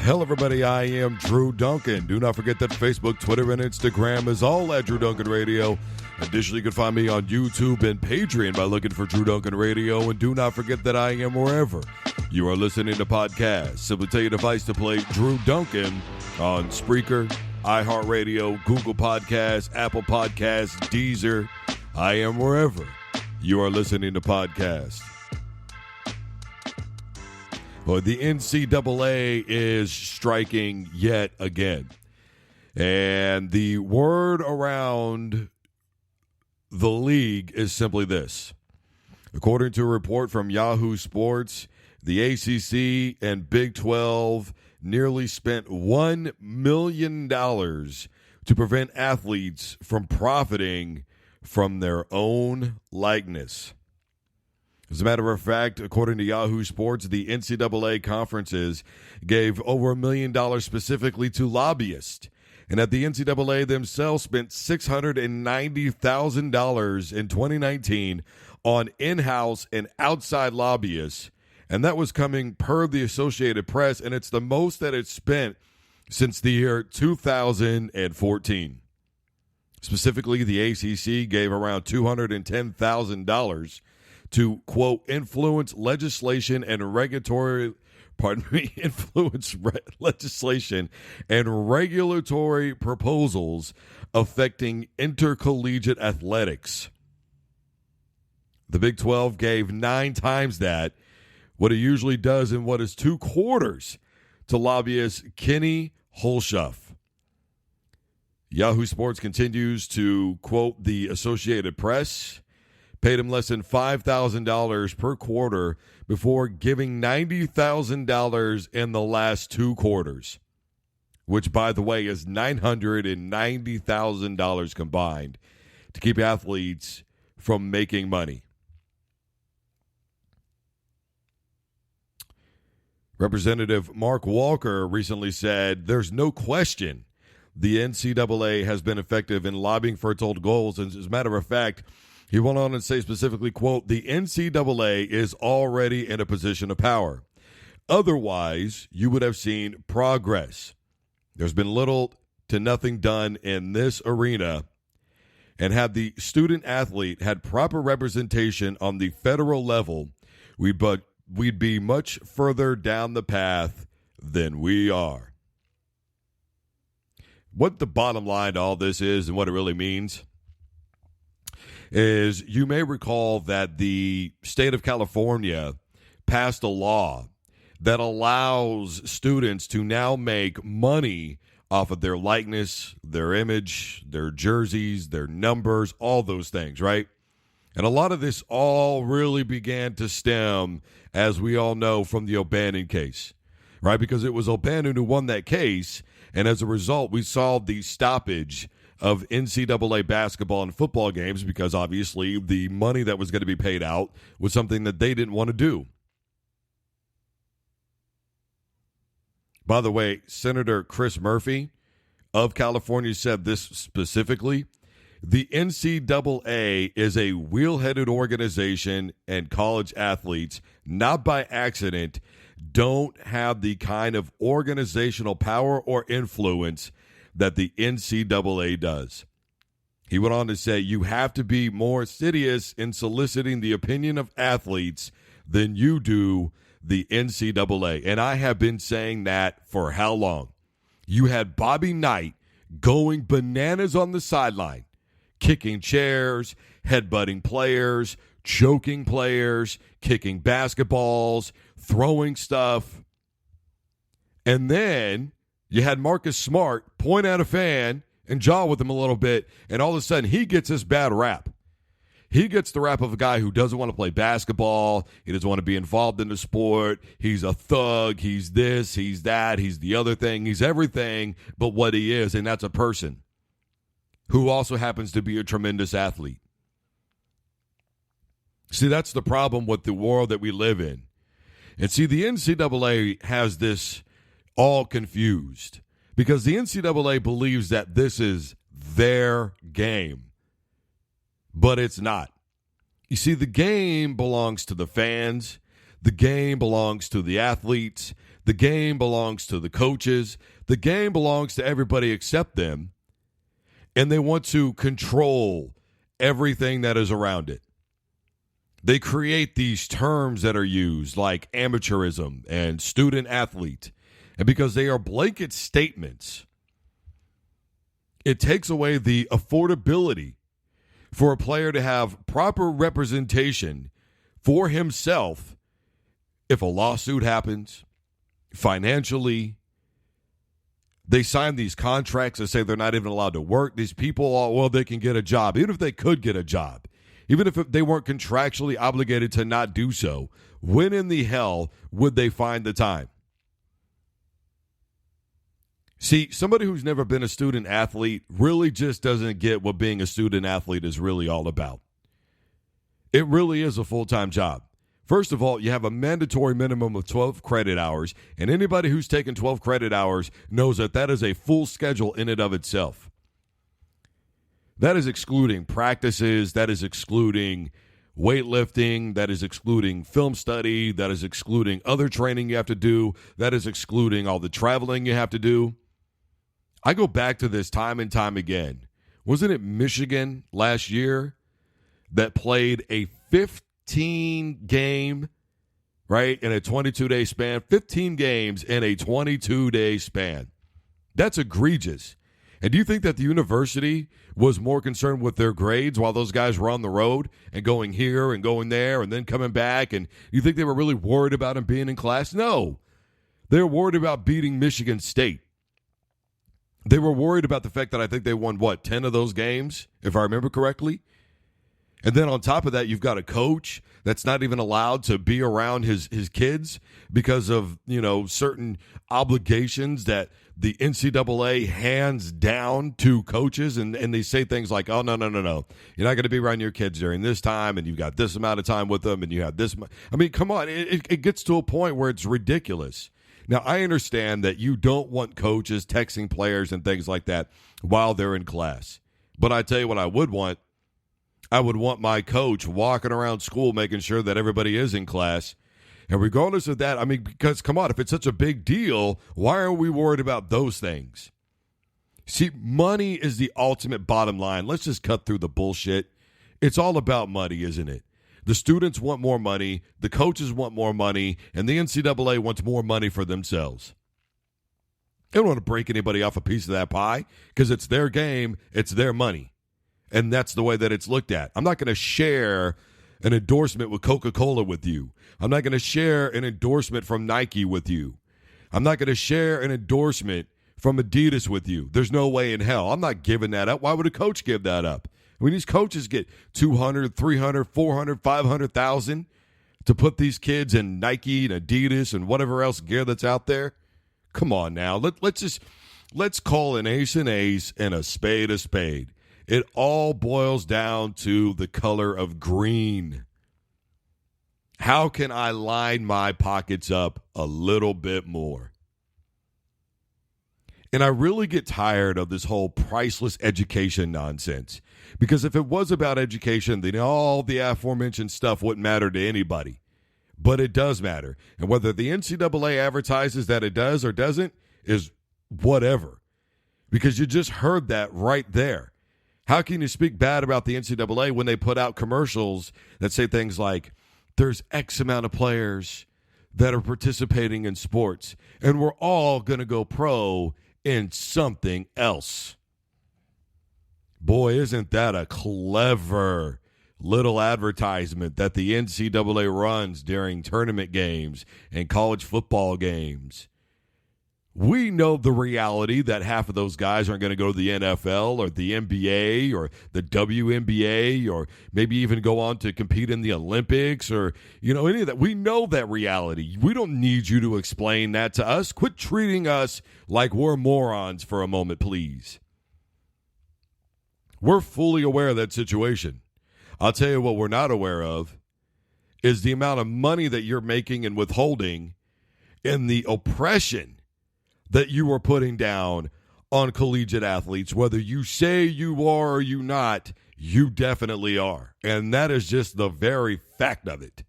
Hello, everybody. I am Drew Duncan. Do not forget that Facebook, Twitter, and Instagram is all at Drew Duncan Radio. Additionally, you can find me on YouTube and Patreon by looking for Drew Duncan Radio. And do not forget that I am wherever you are listening to podcasts. Simply tell your device to play Drew Duncan on Spreaker, iHeartRadio, Google Podcasts, Apple Podcasts, Deezer. I am wherever you are listening to podcasts. Well, the NCAA is striking yet again. And the word around the league is simply this. According to a report from Yahoo Sports, the ACC and Big 12 nearly spent $1 million to prevent athletes from profiting from their own likeness. As a matter of fact, according to Yahoo Sports, the NCAA conferences gave over $1 million specifically to lobbyists, and that the NCAA themselves spent $690,000 in 2019 on in-house and outside lobbyists, and that was coming per the Associated Press, and it's the most that it's spent since the year 2014. Specifically, the ACC gave around $210,000 to, quote, influence legislation and legislation and regulatory proposals affecting intercollegiate athletics. The Big 12 gave 9 times that, what it usually does in what is 2 quarters, to lobbyist Kenny Holshoff. Yahoo Sports continues to quote the Associated Press, paid him less than $5,000 per quarter before giving $90,000 in the last 2 quarters, which, by the way, is $990,000 combined to keep athletes from making money. Representative Mark Walker recently said, "There's no question the NCAA has been effective in lobbying for its own goals." And as a matter of fact, he went on and say specifically, quote, "The NCAA is already in a position of power. Otherwise, you would have seen progress. There's been little to nothing done in this arena. And had the student athlete had proper representation on the federal level, we'd be much further down the path than we are." What the bottom line to all this is and what it really means is, you may recall that the state of California passed a law that allows students to now make money off of their likeness, their image, their jerseys, their numbers, all those things, right? And a lot of this all really began to stem, as we all know, from the O'Bannon case, right? Because it was O'Bannon who won that case, and as a result, we saw the stoppage of NCAA basketball and football games because obviously the money that was going to be paid out was something that they didn't want to do. By the way, Senator Chris Murphy of California said this specifically: "The NCAA is a wheel-headed organization, and college athletes, not by accident, don't have the kind of organizational power or influence that the NCAA does." He went on to say, "You have to be more insidious in soliciting the opinion of athletes than you do the NCAA." And I have been saying that for how long? You had Bobby Knight going bananas on the sideline, kicking chairs, headbutting players, choking players, kicking basketballs, throwing stuff. And then you had Marcus Smart point at a fan and jaw with him a little bit, and all of a sudden he gets this bad rap. He gets the rap of a guy who doesn't want to play basketball. He doesn't want to be involved in the sport. He's a thug. He's this, he's that, he's the other thing. He's everything but what he is, and that's a person who also happens to be a tremendous athlete. See, that's the problem with the world that we live in. And see, the NCAA has this all confused because the NCAA believes that this is their game, but it's not. You see, the game belongs to the fans. The game belongs to the athletes. The game belongs to the coaches. The game belongs to everybody except them. And they want to control everything that is around it. They create these terms that are used like amateurism and student athlete. And because they are blanket statements, it takes away the affordability for a player to have proper representation for himself if a lawsuit happens, financially. They sign these contracts that say they're not even allowed to work. These people, well, they can get a job. Even if they could get a job, even if they weren't contractually obligated to not do so, when in the hell would they find the time? See, somebody who's never been a student athlete really just doesn't get what being a student athlete is really all about. It really is a full-time job. First of all, you have a mandatory minimum of 12 credit hours, and anybody who's taken 12 credit hours knows that that is a full schedule in and of itself. That is excluding practices, that is excluding weightlifting, that is excluding film study, that is excluding other training you have to do, that is excluding all the traveling you have to do. I go back to this time and time again. Wasn't it Michigan last year that played a 15-game, right, in a 22-day span? 15 games in a 22-day span. That's egregious. And do you think that the university was more concerned with their grades while those guys were on the road and going here and going there and then coming back? And you think they were really worried about them being in class? No. They were worried about beating Michigan State. They were worried about the fact that I think they won, 10 of those games, if I remember correctly? And then on top of that, you've got a coach that's not even allowed to be around his kids because of, certain obligations that the NCAA hands down to coaches. And they say things like, oh, no. You're not going to be around your kids during this time, and you've got this amount of time with them, and you have this. I mean, come on. It gets to a point where it's ridiculous. Now, I understand that you don't want coaches texting players and things like that while they're in class. But I tell you what I would want. I would want my coach walking around school making sure that everybody is in class. And regardless of that, I mean, because, come on, if it's such a big deal, why are we worried about those things? See, money is the ultimate bottom line. Let's just cut through the bullshit. It's all about money, isn't it? The students want more money, the coaches want more money, and the NCAA wants more money for themselves. They don't want to break anybody off a piece of that pie because it's their game, it's their money. And that's the way that it's looked at. I'm not going to share an endorsement with Coca-Cola with you. I'm not going to share an endorsement from Nike with you. I'm not going to share an endorsement from Adidas with you. There's no way in hell. I'm not giving that up. Why would a coach give that up? I mean, these coaches get $200,000, $300,000, $400,000, $500,000 to put these kids in Nike and Adidas and whatever else gear that's out there. Come on now. Let's call an ace and a spade a spade. It all boils down to the color of green. How can I line my pockets up a little bit more? And I really get tired of this whole priceless education nonsense. Because if it was about education, then all the aforementioned stuff wouldn't matter to anybody. But it does matter. And whether the NCAA advertises that it does or doesn't is whatever. Because you just heard that right there. How can you speak bad about the NCAA when they put out commercials that say things like, there's X amount of players that are participating in sports, and we're all going to go pro in something else? Boy, isn't that a clever little advertisement that the NCAA runs during tournament games and college football games. We know the reality that half of those guys aren't going to go to the NFL or the NBA or the WNBA or maybe even go on to compete in the Olympics or, any of that. We know that reality. We don't need you to explain that to us. Quit treating us like we're morons for a moment, please. We're fully aware of that situation. I'll tell you what we're not aware of is the amount of money that you're making and withholding and the oppression that you are putting down on collegiate athletes. Whether you say you are or you not, you definitely are. And that is just the very fact of it.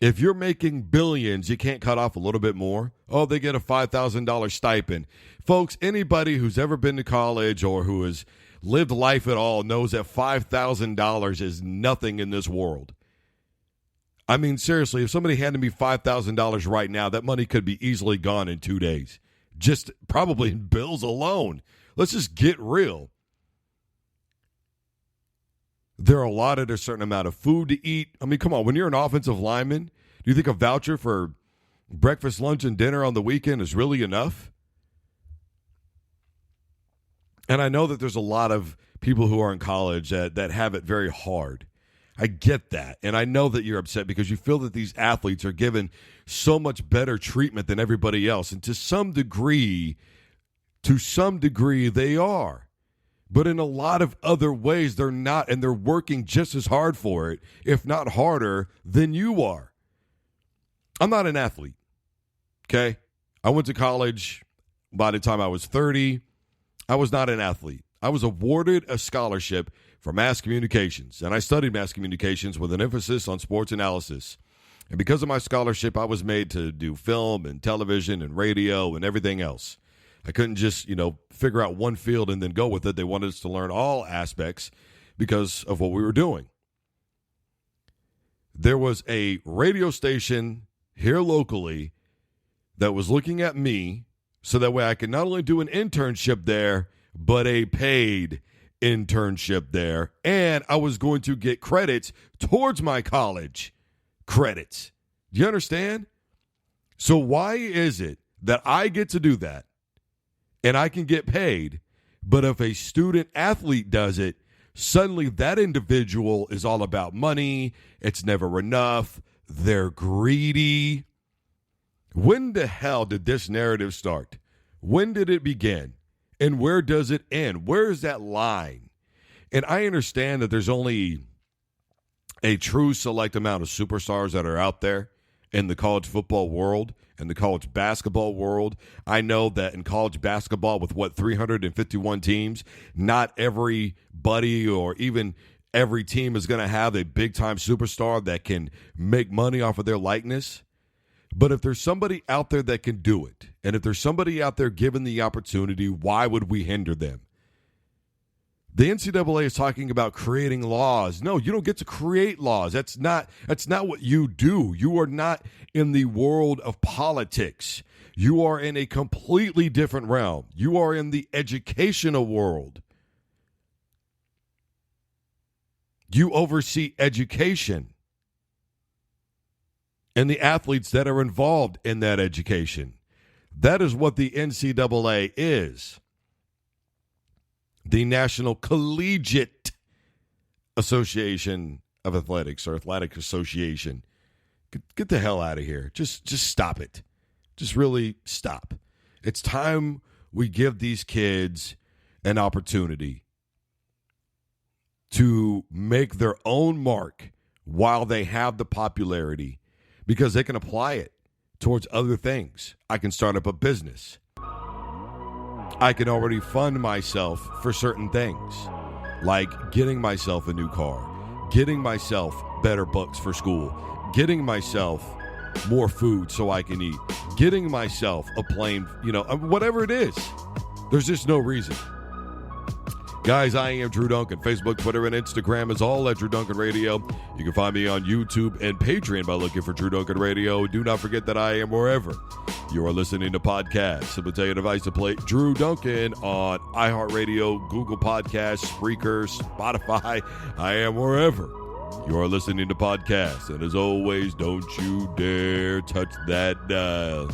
If you're making billions, you can't cut off a little bit more. Oh, they get a $5,000 stipend. Folks, anybody who's ever been to college or who has lived life at all knows that $5,000 is nothing in this world. I mean, seriously, if somebody handed me $5,000 right now, that money could be easily gone in 2 days. Just probably in bills alone. Let's just get real. They're allotted a certain amount of food to eat. I mean, come on, when you're an offensive lineman, do you think a voucher for breakfast, lunch, and dinner on the weekend is really enough? And I know that there's a lot of people who are in college that have it very hard. I get that. And I know that you're upset because you feel that these athletes are given so much better treatment than everybody else. And to some degree, they are. But in a lot of other ways, they're not, and they're working just as hard for it, if not harder, than you are. I'm not an athlete, okay? I went to college by the time I was 30. I was not an athlete. I was awarded a scholarship for mass communications, and I studied mass communications with an emphasis on sports analysis. And because of my scholarship, I was made to do film and television and radio and everything else. I couldn't just, figure out one field and then go with it. They wanted us to learn all aspects because of what we were doing. There was a radio station here locally that was looking at me so that way I could not only do an internship there, but a paid internship there. And I was going to get credits towards my college credits. Do you understand? So why is it that I get to do that? And I can get paid, but if a student athlete does it, suddenly that individual is all about money. It's never enough. They're greedy. When the hell did this narrative start? When did it begin? And where does it end? Where is that line? And I understand that there's only a true select amount of superstars that are out there in the college football world and the college basketball world. I know that in college basketball with 351 teams, not everybody or even every team is going to have a big-time superstar that can make money off of their likeness. But if there's somebody out there that can do it, and if there's somebody out there given the opportunity, why would we hinder them? The NCAA is talking about creating laws. No, you don't get to create laws. That's not what you do. You are not in the world of politics. You are in a completely different realm. You are in the educational world. You oversee education and the athletes that are involved in that education. That is what the NCAA is. The National Collegiate Association of Athletics, or Athletic Association. Get the hell out of here. Just stop it. Just really stop. It's time we give these kids an opportunity to make their own mark while they have the popularity, because they can apply it towards other things. I can start up a business. I can already fund myself for certain things, like getting myself a new car, getting myself better books for school, getting myself more food so I can eat, getting myself a plane, whatever it is. There's just no reason. Guys, I am Drew Duncan. Facebook, Twitter, and Instagram is all at Drew Duncan Radio. You can find me on YouTube and Patreon by looking for Drew Duncan Radio. Do not forget that I am wherever you are listening to podcasts. Simply tell your device to play Drew Duncan on iHeartRadio, Google Podcasts, Spreaker, Spotify. I am wherever you are listening to podcasts. And as always, don't you dare touch that dial.